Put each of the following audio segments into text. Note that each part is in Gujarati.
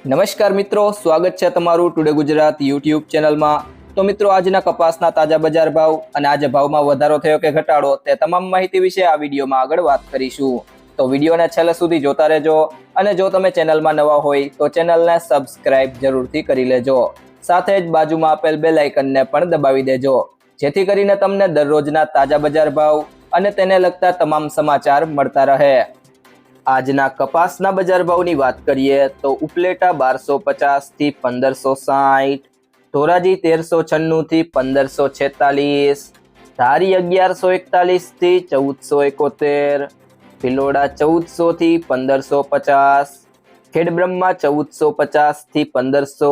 નમસ્કાર મિત્રો, સ્વાગત છે તમારું ટુડે ગુજરાત યુટ્યુબ ચેનલમાં। તો મિત્રો, આજના કપાસના તાજા બજાર ભાવ અને આજે ભાવમાં વધારો થયો કે ઘટાડો તે તમામ માહિતી વિશે આ વિડીયોમાં આગળ વાત કરીશું। તો વિડીયોને છેલ્લે સુધી જોતા રહેજો અને જો તમે ચેનલમાં નવા હોય તો ચેનલને સબસ્ક્રાઇબ જરૂરથી કરી લેજો। સાથે જ બાજુમાં આપેલ બેલ આઇકનને પણ દબાવી દેજો જેથી કરીને તમને દરરોજના તાજા બજાર ભાવ અને તેને લગતા તમામ સમાચાર મળતા રહે। આજના કપાસના બજાર ભાવની વાત કરીએ તો ઉપલેટા 1250 થી 1560, ધોરાજી 1396 થી 1546, ધારી 1141 થી 1471, ભિલોડા 1400 થી 1550, ખેડબ્રહ્મા 1450 થી 1500,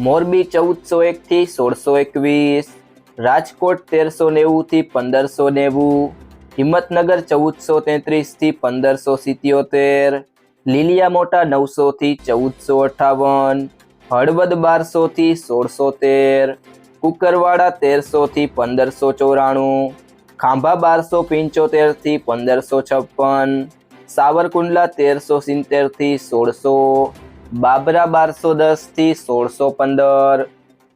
મોરબી 1401 થી 1621, રાજકોટ 1390 થી 1590, હિંમતનગર 1433 થી 1577, લીલિયા મોટા 900 થી 1458, હળવદ 1200 થી 1613, કુકરવાડા 1300 થી 1594, ખાંભા 1275 થી 1556, સાવરકુંડલા 1370 થી 1600, બાબરા 1210 થી 1615,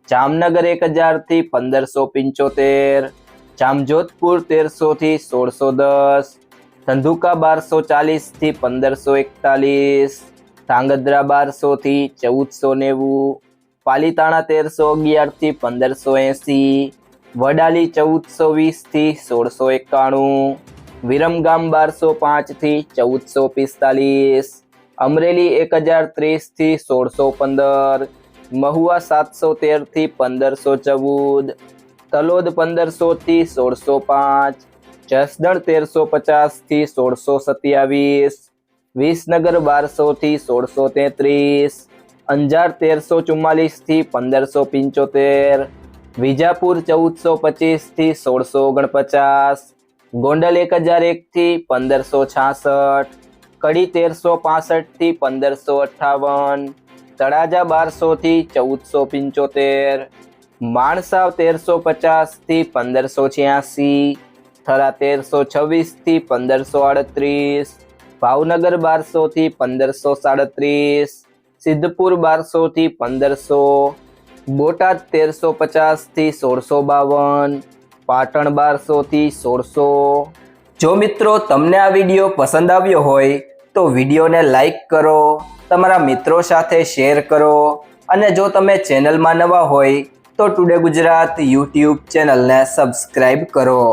જામનગર 1000 થી 1575, જામજોધપુર 1300 થી 1610, ધંધુકા 1240 થી 1541, ધાંગધ્રા 1200 થી 1490, પાલીતાણા 1311 થી 1580, વડાલી 1420 થી 1691, વિરમગામ 1205 થી 1445, અમરેલી 1030 થી 1615, મહુવા 713 થી 1514, તલોદ 1500 થી 1605, જસદણ 1350 થી 1627, વિસનગર 1200 થી 1633, અંજાર 1344 થી 1575, વિજાપુર 1425 થી 1649, ગોંડલ 1001 થી 1566, કડી 1365 થી 1558, તળાજા 1200 થી 1475, માણસા 1350 થી 1586, થરા 1326 થી 1538, ભાવનગર 1200 થી 1537, સિદ્ધપુર 1200 થી 1500, બોટાદ 1350 થી 1652, પાટણ 1200 થી 1600। જો મિત્રો તમને આ વિડીયો પસંદ આવ્યો હોય તો વિડીયોને લાઈક કરો, તમારા મિત્રો સાથે શેર કરો અને જો તમે ચેનલમાં નવા હોય તો ટુડે ગુજરાત યુટ્યુબ ચેનલને સબસ્ક્રાઇબ કરો।